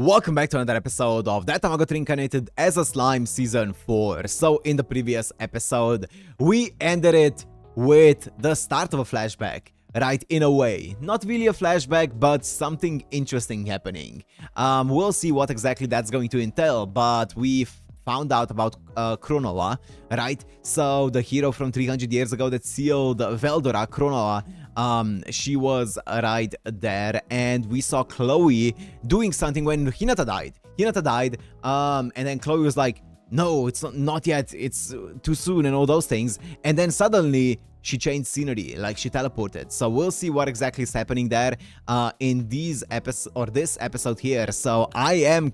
Welcome back to another episode of That Time I Got Reincarnated as a Slime Season 4. So in the previous episode, we ended it with the start of a flashback, right? In a way. Not really a flashback, but something interesting happening. We'll see what exactly that's going to entail, but we found out about Kronova, right? So the hero from 300 years ago that sealed Veldora, Kronova, she was right there, and we saw Chloe doing something when Hinata died. And then Chloe was like, no, it's not yet, it's too soon and all those things. And then suddenly she changed scenery, like she teleported. So we'll see what exactly is happening there in this episode here. So I'm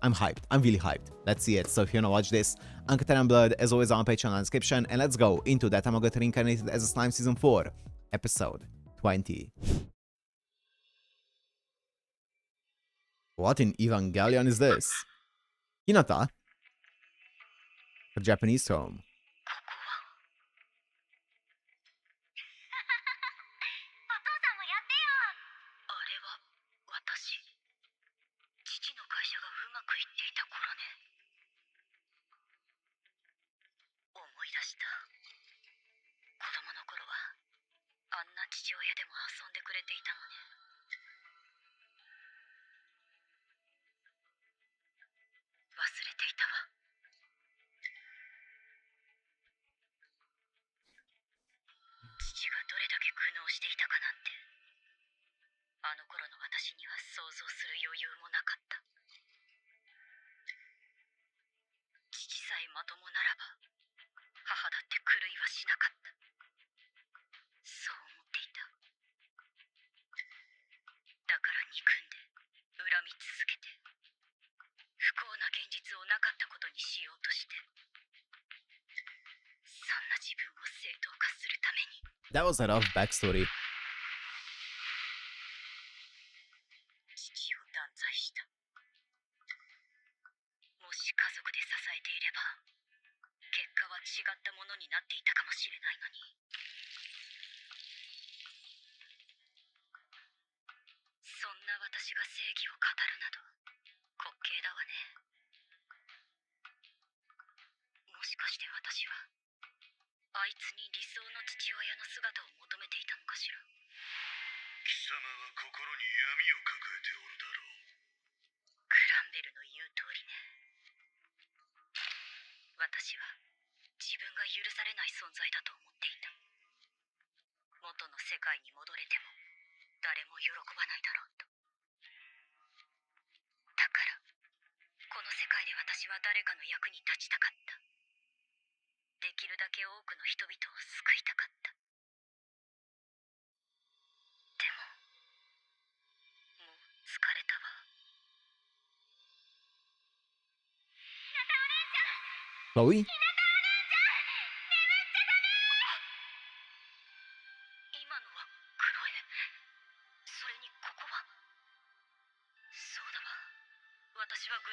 hyped. I'm really hyped. Let's see it. So if you wanna watch this, Uncut Blood, as always, on Patreon in the description. And let's go into That Time I Got Reincarnated as a Slime Season 4, Episode 20. What in Evangelion is this? Hinata? Her Japanese home. That was a rough backstory. Chloe?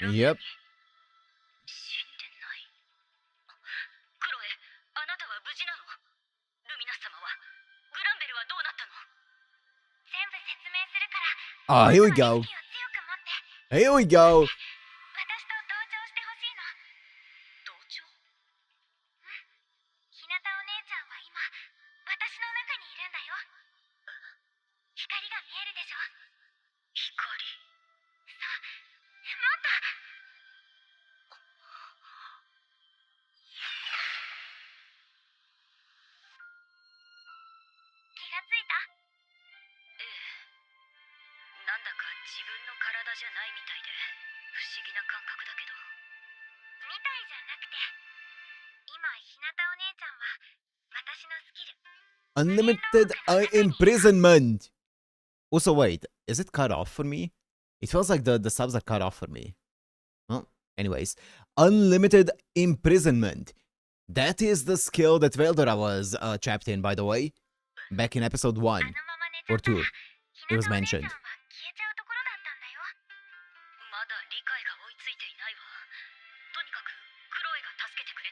Yep. Ah, here we go. Here we go. Unlimited imprisonment. Also, wait, is it cut off for me? It feels like the subs are cut off for me. Well, anyways, unlimited imprisonment. That is the skill that Veldora was trapped in, by the way. Back in episode 1 or 2, it was mentioned.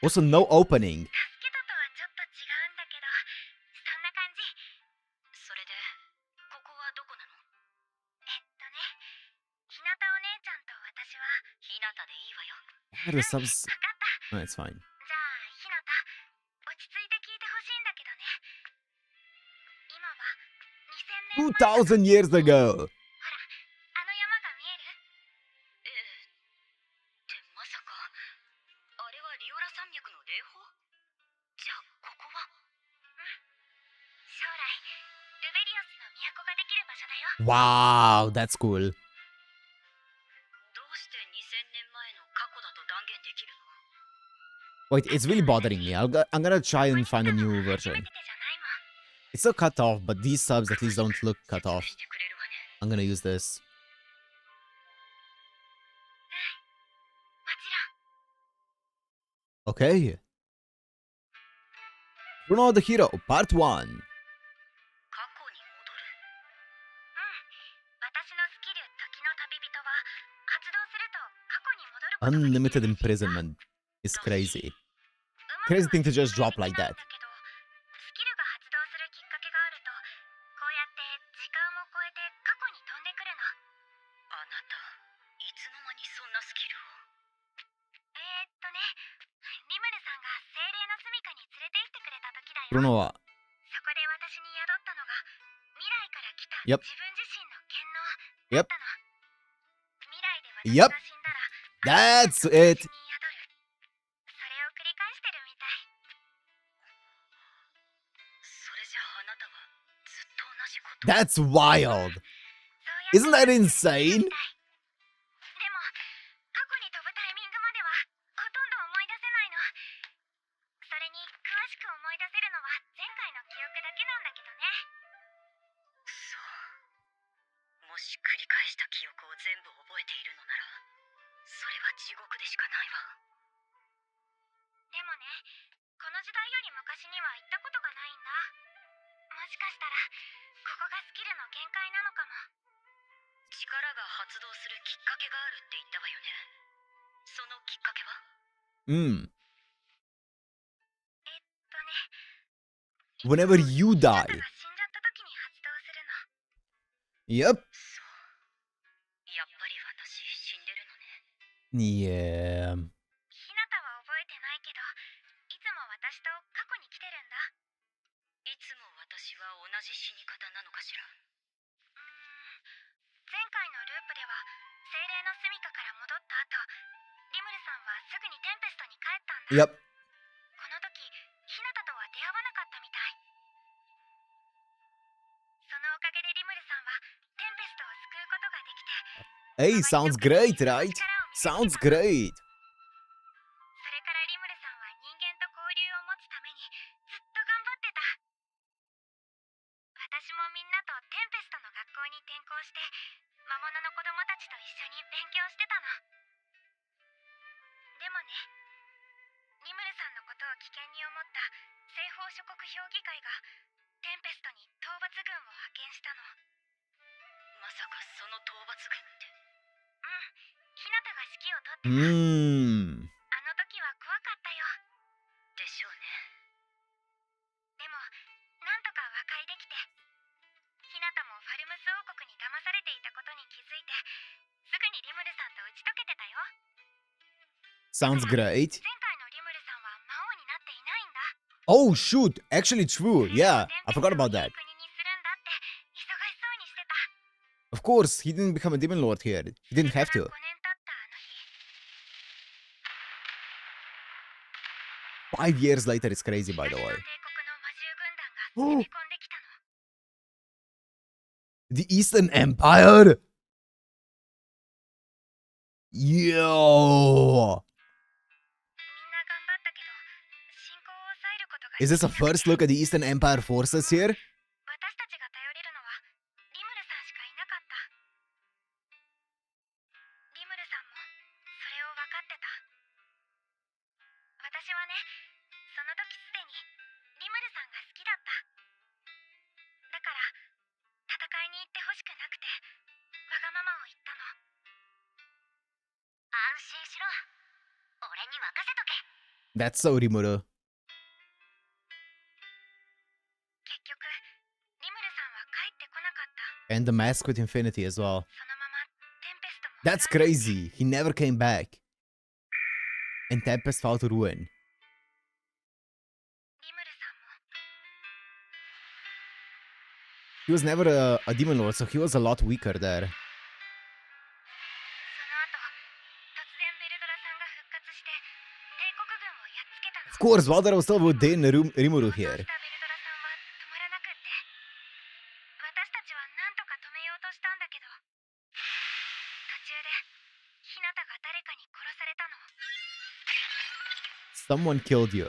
Also, no opening. Why are the subs? No, it's fine. 2,000 years ago. わー、that's cool. Wait, it's really bothering me. I'm gonna try and find a new version. It's still cut off, but these subs at least don't look cut off. I'm gonna use this. Okay. Bruno the Hero, Part 1. Unlimited imprisonment is crazy. Crazy thing to just drop like that. Bruno は Yep. Yep. Yep. That's it. That's wild. Isn't that insane? Whenever you die. Yep. Yeah. Yep. Hey, sounds great, right? Sounds great. Sounds great. Oh shoot, actually true. Yeah, I forgot about that. Of course, he didn't become a demon lord here. He didn't have to. 5 years later, it's crazy, by the way. Oh. The Eastern Empire? Yo! Is this a first look at the Eastern Empire forces here? That's so Rimuru. And the mask with infinity as well. That's crazy. He never came back. And Tempest fell to ruin. He was never a demon lord, so he was a lot weaker there. Of course, Valdara was still within Rimuru here. Someone killed you.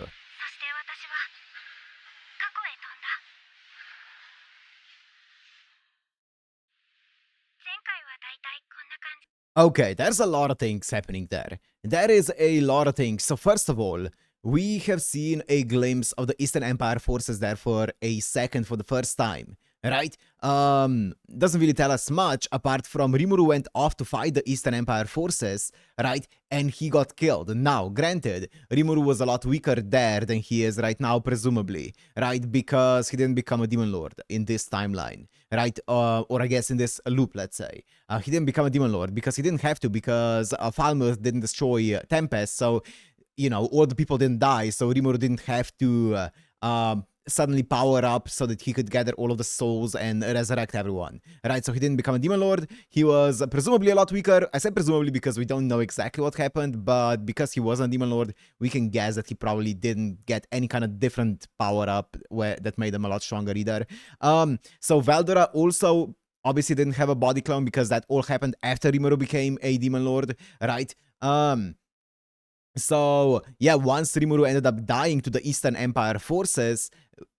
Okay, there's a lot of things happening there. There is a lot of things. So first of all, we have seen a glimpse of the Eastern Empire forces there for a second for the first time, right? Doesn't really tell us much apart from Rimuru went off to fight the Eastern Empire forces, right? And he got killed. Now, granted, Rimuru was a lot weaker there than he is right now, presumably, right? Because he didn't become a demon lord in this timeline, right? Or I guess in this loop, let's say. He didn't become a demon lord because he didn't have to, because Falmouth didn't destroy Tempest, so, you know, all the people didn't die, so Rimuru didn't have to suddenly power up so that he could gather all of the souls and resurrect everyone, right? So he didn't become a demon lord. He was presumably a lot weaker. I said presumably because we don't know exactly what happened, but because he wasn't a demon lord, we can guess that he probably didn't get any kind of different power up that made him a lot stronger either. So Valdora also obviously didn't have a body clone because that all happened after Rimuru became a demon lord, right? So yeah, once Rimuru ended up dying to the Eastern Empire forces,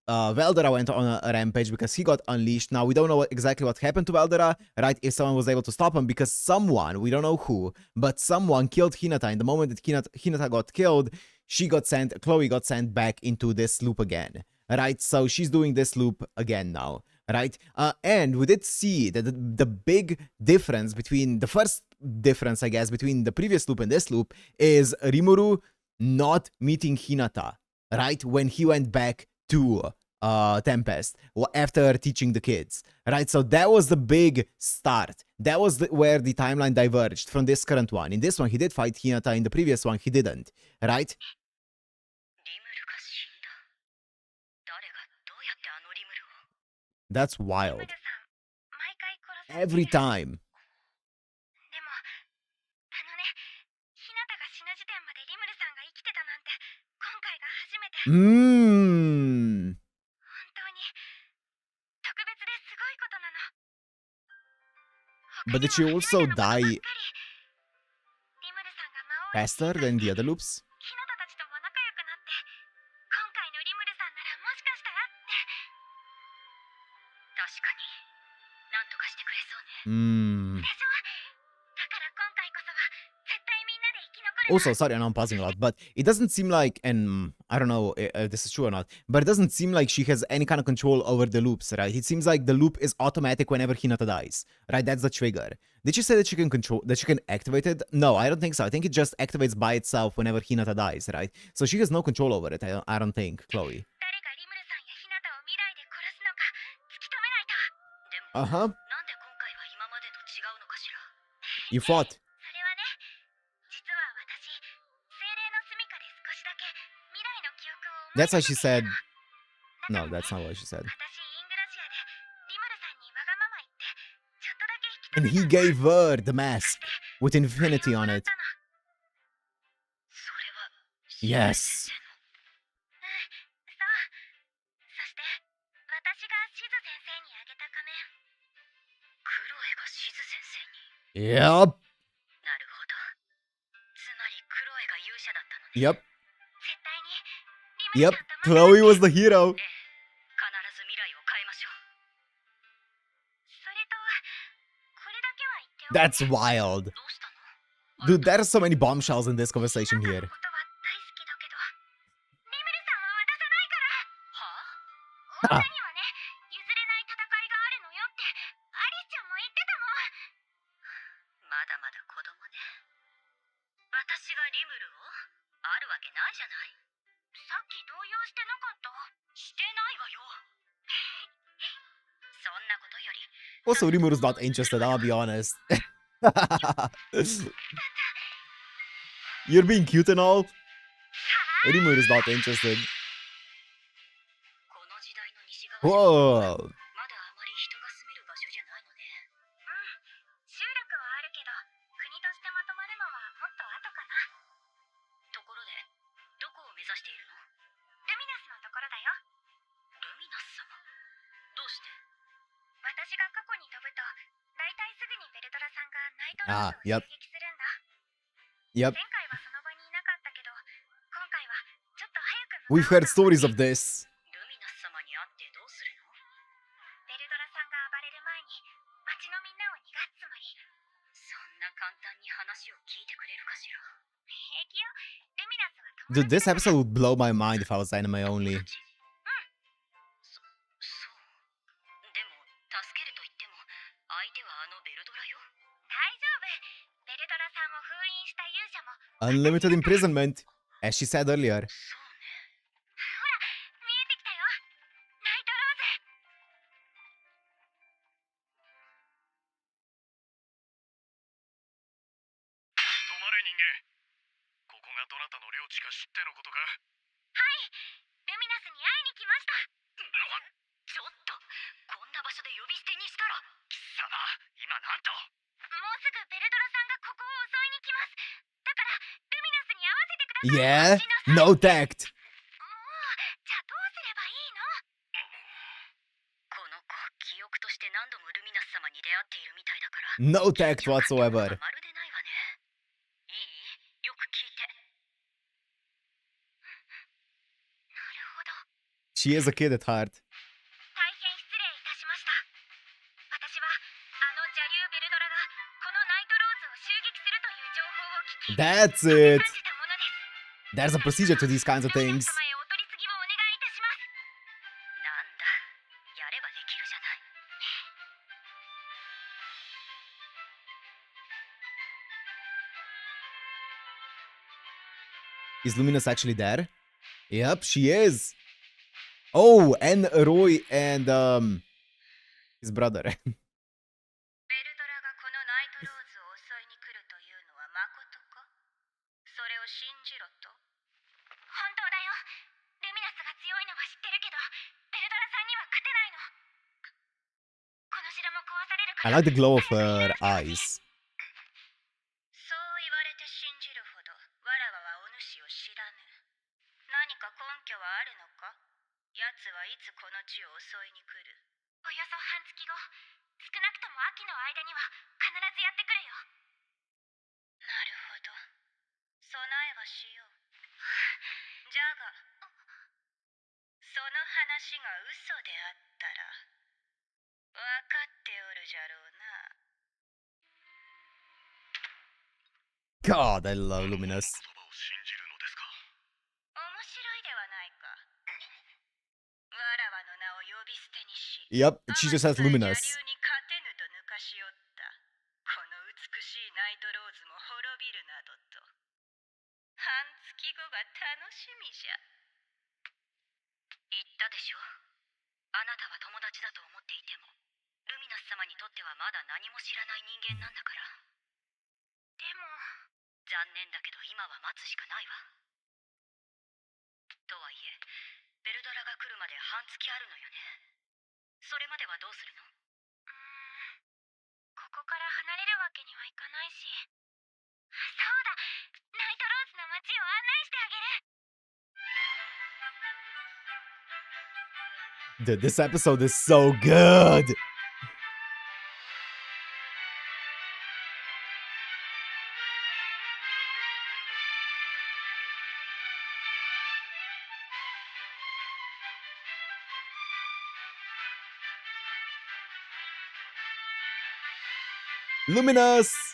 Valdora went on a rampage because he got unleashed. Now, we don't know exactly what happened to Valdora, right? If someone was able to stop him, because someone, we don't know who, but someone killed Hinata. And the moment that Hinata got killed, Chloe got sent back into this loop again, right? So she's doing this loop again now, right? And we did see that the big difference between the first difference, I guess, between the previous loop and this loop is Rimuru not meeting Hinata, right? When he went back to Tempest after teaching the kids, right? So that was the big start. That was where the timeline diverged from this current one. In this one, he did fight Hinata. In the previous one, he didn't, right? That's wild. Every time. But did she also die faster than the other loops? Also, sorry, I know I'm pausing a lot, but it doesn't seem like, and I don't know if this is true or not, but it doesn't seem like she has any kind of control over the loops, right? It seems like the loop is automatic whenever Hinata dies, right? That's the trigger. Did you say that she can control, that she can activate it? No, I don't think so. I think it just activates by itself whenever Hinata dies, right? So she has no control over it, I don't think, Chloe. Uh-huh. You fought. That's why she said... No, that's not what she said. And he gave her the mask with infinity on it. Yes. Yep. Yep. Yep. Chloe was the hero. That's wild. Dude, there are so many bombshells in this conversation here. Also, Rimuru's not interested, I'll be honest. You're being cute and all. Rimur is not interested. Whoa. Ah, yep. Yep. We've heard stories of this. Dude, this episode would blow my mind if I was anime only. Unlimited imprisonment, as she said earlier. Yeah? No tact. No tact whatsoever. She is a kid at heart. That's it. There's a procedure to these kinds of things. Is Luminous actually there? Yep, she is. Oh, and Roy and his brother. I like the glow of her eyes. God, I love Luminous. Yep, she just has Luminous. Dude, this episode is so good. Luminous.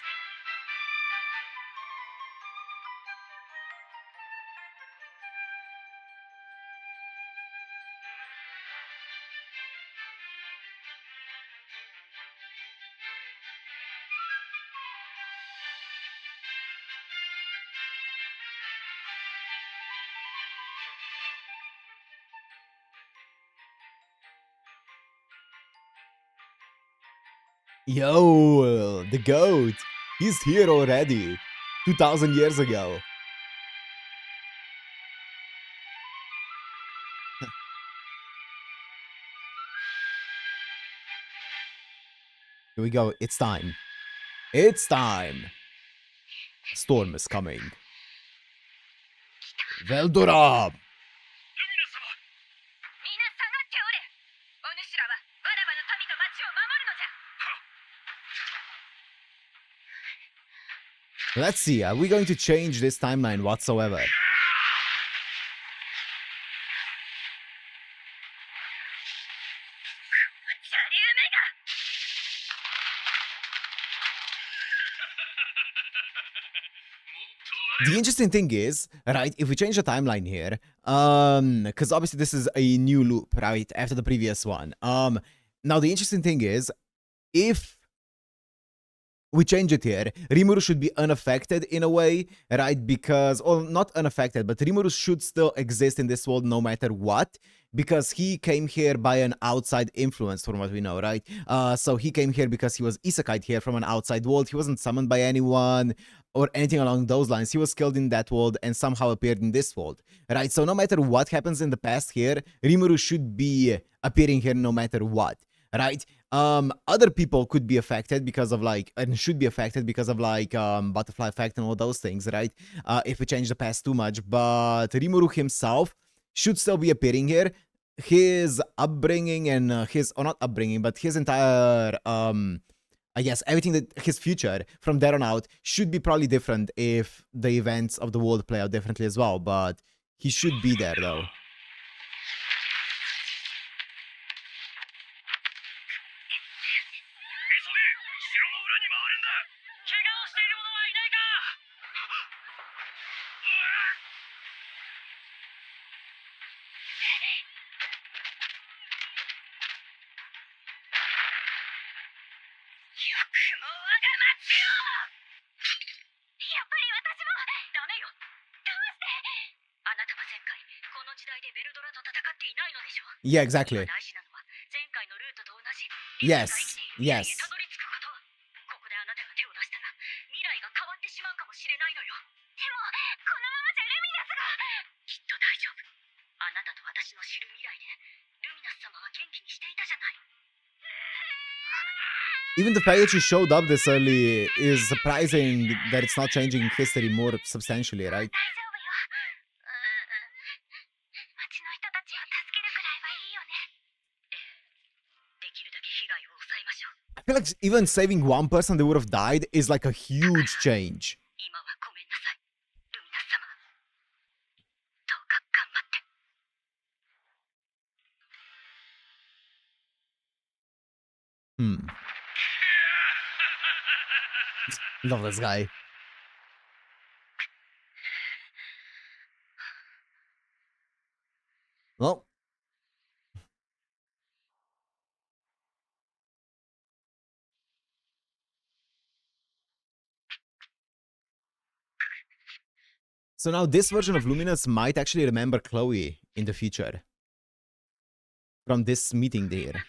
Yo, the goat. He's here already. 2000 years ago. Here we go. It's time. It's time. A storm is coming. Veldora! Let's see, are we going to change this timeline whatsoever? The interesting thing is, right, if we change the timeline here, because obviously this is a new loop, right, after the previous one. Now the interesting thing is, if we change it here, Rimuru should be unaffected in a way, right? Because, or not unaffected, but Rimuru should still exist in this world no matter what, because he came here by an outside influence, from what we know, right? So he came here because he was isekai'd here from an outside world. He wasn't summoned by anyone or anything along those lines. He was killed in that world and somehow appeared in this world, right? So no matter what happens in the past here, Rimuru should be appearing here no matter what, right? Other people could be affected because of like, and should be affected because of like butterfly effect and all those things, right? If we change the past too much, but Rimuru himself should still be appearing here. His upbringing and his, or not upbringing, but his entire, I guess everything that his future from there on out should be probably different if the events of the world play out differently as well, but he should be there though. Yeah, exactly. Yes, yes. Even the fact that she showed up this early is surprising that it's not changing history more substantially, right? I feel like even saving one person that would have died is like a huge change. Love this guy. Well. So now this version of Luminous might actually remember Chloe in the future. From this meeting there.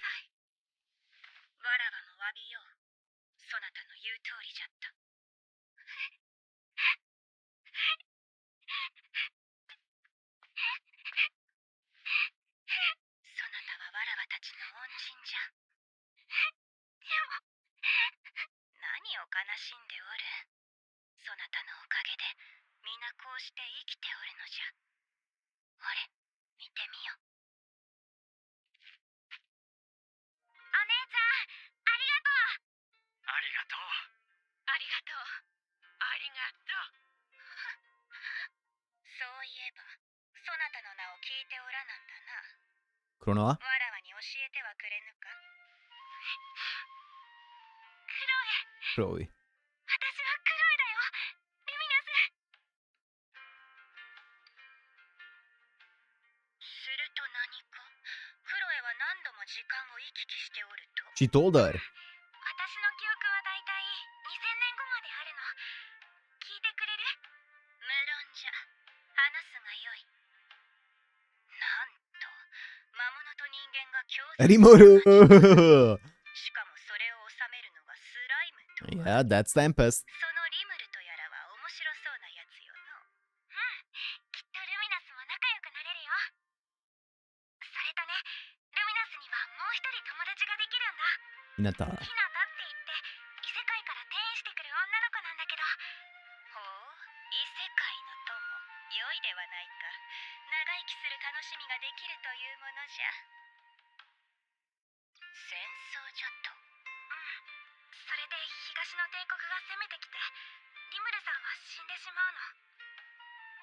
Chronoa? Chloe. She told her. Rimuru! Yeah, that's Tempest. そのリムルとやらは面白そうなやつよの。きっとルミナスも仲良くなれるよ。それとね、ルミナスにはもう一人友達ができるんだ。ひなた。ひなたって言って異世界から転移してくる女の子なんだけど。ほう、異世界の友、良いではないか。長生きする楽しみができるというものじゃ。戦争じゃと。それで東の帝国が攻めてきて、リムルさんは死んでしまうの。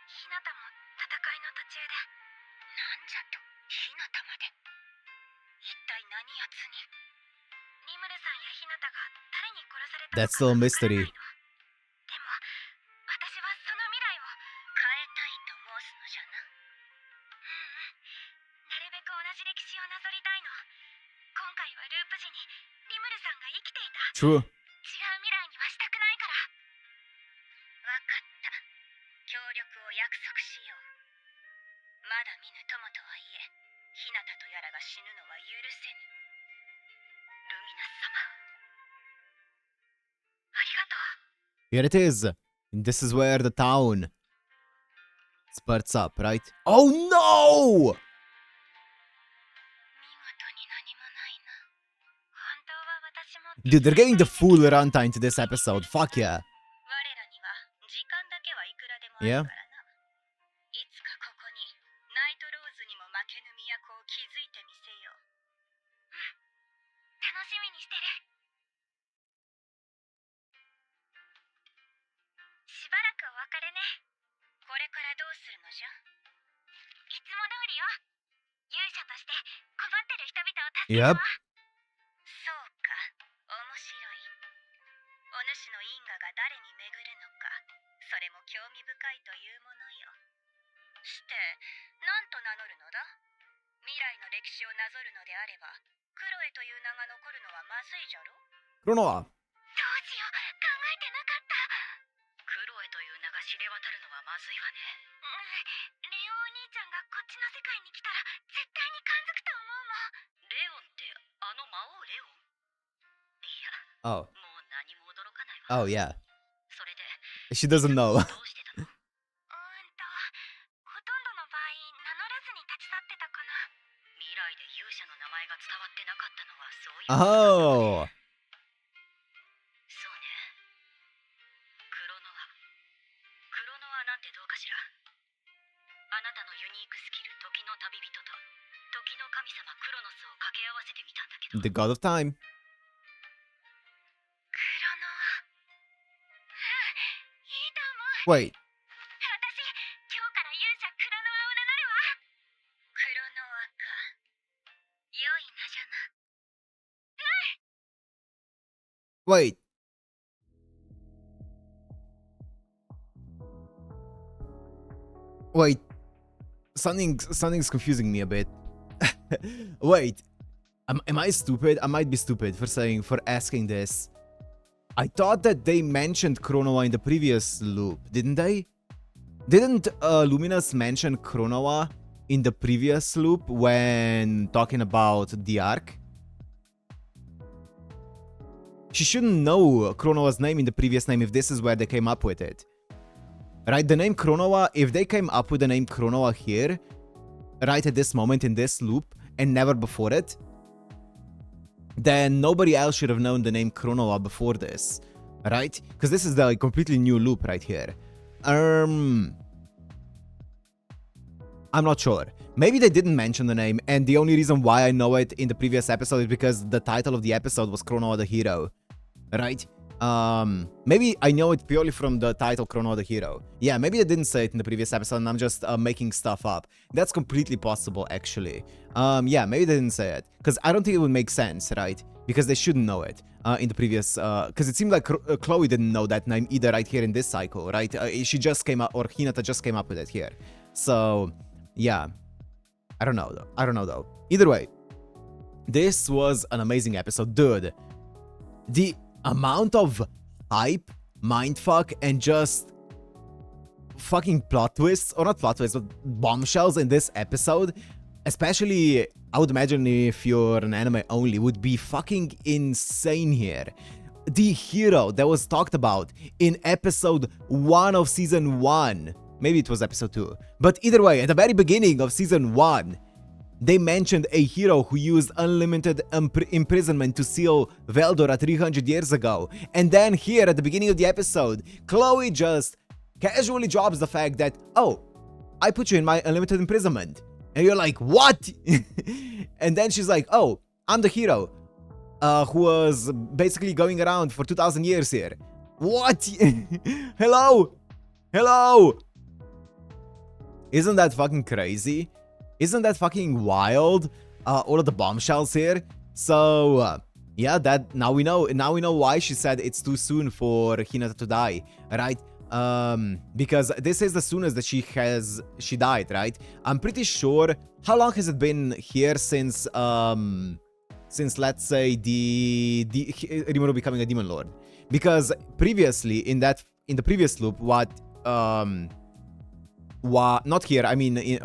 ひなたも戦いの途中で。なんじゃと、ひなたまで。一体何やつに。リムルさんやひなたが誰に殺されたのか That's still a mystery. わからないの。でも、私はその未来を変えたいと申すのじゃな。なるべく同じ歴史をなぞりたいの。今回はループ時にリムルさんが生きていた。True. 違う未来にはしたくないから。わかった。協力を約束しよう。まだ見ぬ友とはいえ、ひなたとやらが死ぬのは許せぬ。ルミナス様。ありがとう。 Here it is. This is where the town spurts up, right? Oh no! 見事に何もないな。本当は私も Dude, they're getting the full runtime to this episode. Fuck yeah. 我らには時間だけはいくらでもあるからな。いつかここにナイトローズにも負けぬ都を築いてみせよう。楽しみにしてる。しばらくお別れね。これからどうするのじゃ。いつも通りよ。勇者として困ってる人々を助けるわ。 Yep. そうか、面白い。お主の因果が誰に巡るのか、それも興味深いというものよ。して、何と名乗るのだ？未来の歴史をなぞるのであれば、クロエという名が残るのはまずいじゃろ？ Chronoa. どうしよう、考えてなかった。クロエという名が知れ渡るのはまずいわね。レオンお兄ちゃんがこっちの世界に来たら絶対に感づくと思うもん。レオンってあの魔王レオン？いや、 Oh. もう何も驚かないわ。 Oh yeah. それで She doesn't know. どうしてたの？ほとんどの場合名乗らずに立ち去ってたかな。未来で勇者の名前が伝わってなかったのはそういうことだったのね。 Oh. そうね。クロノア。クロノアなんてどうかしら。あなたのユニークスキル時の旅人と時の神様クロノスを掛け合わせてみたんだけど。 The god of time. クロノア。いいと思う。 Wait. 私、今日から勇者クロノアを名乗るわ。クロノアか。良い名じゃな。 Wait. Wait. Something's confusing me a bit. Wait. Am I stupid? I might be stupid for asking this. I thought that they mentioned Chronoa in the previous loop, didn't they? Didn't Luminous mention Chronoa in the previous loop when talking about the arc? She shouldn't know Chronoa's name in the previous name if this is where they came up with it. Right, the name Chronoa, if they came up with the name Chronoa here, right at this moment in this loop, and never before it, then nobody else should have known the name Chronoa before this, right? Because this is the completely new loop right here. I'm not sure. Maybe they didn't mention the name, and the only reason why I know it in the previous episode is because the title of the episode was Chronoa the Hero, right? Maybe I know it purely from the title Chronoa the Hero. Yeah, maybe they didn't say it in the previous episode and I'm just making stuff up. That's completely possible, actually. Yeah, maybe they didn't say it, because I don't think it would make sense, right? Because they shouldn't know it in the previous, because it seemed like Chloe didn't know that name either right here in this cycle, right? She just came up, or Hinata just came up with it here. So, yeah. I don't know though. Either way, this was an amazing episode, dude. The amount of hype, mindfuck, and just fucking plot twists, or not plot twists, but bombshells in this episode, especially, I would imagine if you're an anime only, would be fucking insane here. the hero that was talked about in episode 1 of season 1. Maybe it was episode 2. But either way, at the very beginning of season 1, they mentioned a hero who used unlimited imprisonment to seal Veldora 300 years ago. And then here at the beginning of the episode, Chloe just casually drops the fact that, oh, I put you in my unlimited imprisonment. And you're like, what? And then she's like, oh, I'm the hero who was basically going around for 2,000 years here. What? Hello? Hello? Isn't that fucking crazy? Isn't that fucking wild? All of the bombshells here. So yeah, that now we know why she said it's too soon for Hinata to die, right? Because this is the soonest that she died, right? I'm pretty sure. How long has it been here since let's say the Rimuru becoming a demon lord? Because previously in the previous loop, not here, I mean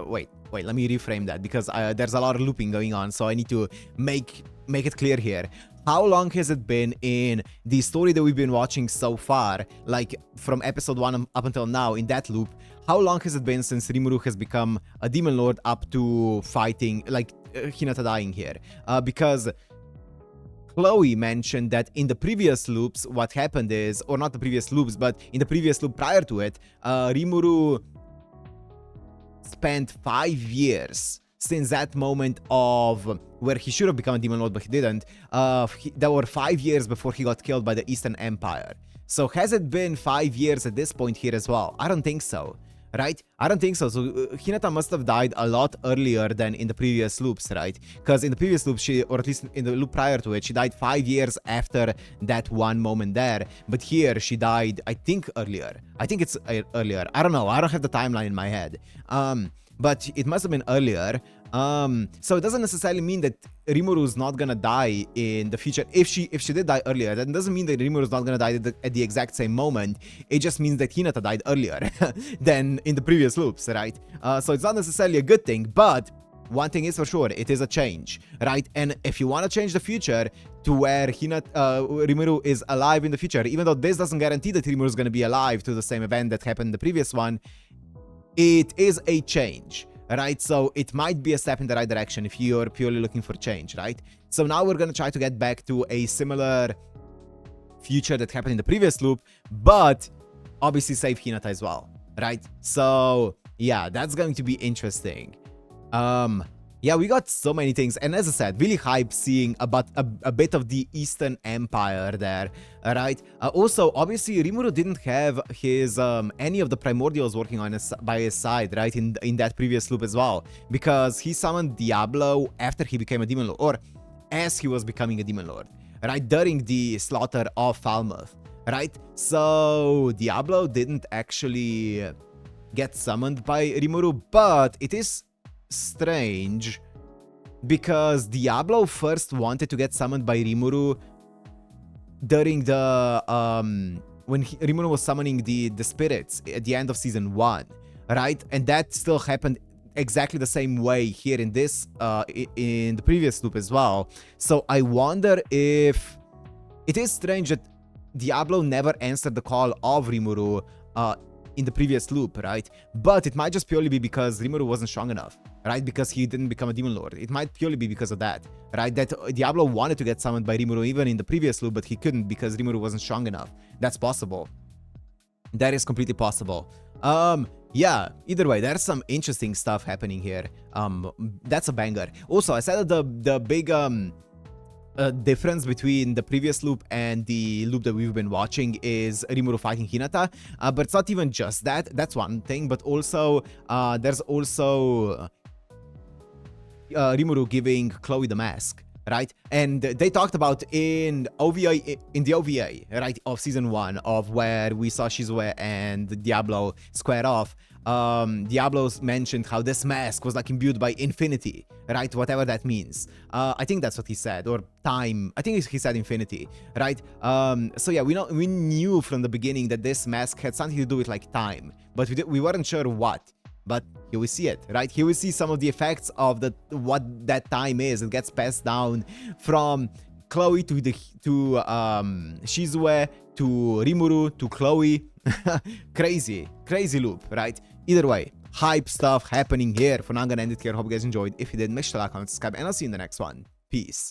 wait, let me reframe that, because there's a lot of looping going on, so I need to make it clear here. How long has it been in the story that we've been watching so far, like from episode 1 up until now in that loop? How long has it been since Rimuru has become a demon lord up to fighting, like Hinata dying here? Because Chloe mentioned that in the previous loops, what happened is, or not the previous loops, but in the previous loop prior to it, Rimuru spent 5 years since that moment of where he should have become a demon lord, but he didn't. There were 5 years before he got killed by the Eastern Empire. So has it been 5 years at this point here as well? I don't think so, right? I don't think so. So Hinata must have died a lot earlier than in the previous loops, right? Because in the previous loop, or at least in the loop prior to it, she died 5 years after that one moment there. But here she died, I think, earlier. I think it's earlier. I don't know. I don't have the timeline in my head. But it must have been earlier. So it doesn't necessarily mean that Rimuru is not gonna die in the future. If she did die earlier, that doesn't mean that Rimuru is not gonna die at the exact same moment. It just means that Hinata died earlier than in the previous loops, right? So it's not necessarily a good thing, but one thing is for sure, it is a change, right? And if you want to change the future to where Rimuru is alive in the future, even though this doesn't guarantee that Rimuru is gonna be alive to the same event that happened in the previous one, it is a change, right? So it might be a step in the right direction if you're purely looking for change, right? So now we're gonna try to get back to a similar future that happened in the previous loop, but obviously save Hinata as well, right? So yeah, that's going to be interesting. Yeah, we got so many things, and as I said, really hype seeing about a bit of the Eastern Empire there, right? Also, obviously, Rimuru didn't have his any of the primordials working on by his side, right? In that previous loop as well, because he summoned Diablo after he became a demon lord, or as he was becoming a demon lord, right? During the slaughter of Falmouth, right? So Diablo didn't actually get summoned by Rimuru, but it is strange because Diablo first wanted to get summoned by Rimuru during the when Rimuru was summoning the spirits at the end of season 1, right? And that still happened exactly the same way here in this in the previous loop as well. So I wonder if it is strange that Diablo never answered the call of Rimuru in the previous loop, right? But it might just purely be because Rimuru wasn't strong enough, right? Because he didn't become a demon lord. It might purely be because of that, right? That Diablo wanted to get summoned by Rimuru even in the previous loop, but he couldn't because Rimuru wasn't strong enough. That's possible. That is completely possible. Yeah, either way, there's some interesting stuff happening here. That's a banger. Also, I said that the big difference between the previous loop and the loop that we've been watching is Rimuru fighting Hinata, but it's not even just that. That's one thing, but also there's also Rimuru giving Chloe the mask, right? And they talked about in the OVA, right, of season 1, of where we saw Shizue and Diablo square off. Diablo's mentioned how this mask was like imbued by infinity, right? Whatever that means. I think that's what he said, or time. I think he said infinity, right? So yeah, we knew from the beginning that this mask had something to do with like time, but we weren't sure what. But here we see it, right? Here we see some of the effects of what that time is. It gets passed down from Chloe to Shizue to Rimuru to Chloe. Crazy loop, right? Either way, hype stuff happening here. For now, I'm gonna end it here. Hope you guys enjoyed. If you did, make sure to like, comment, subscribe, and I'll see you in the next one. Peace.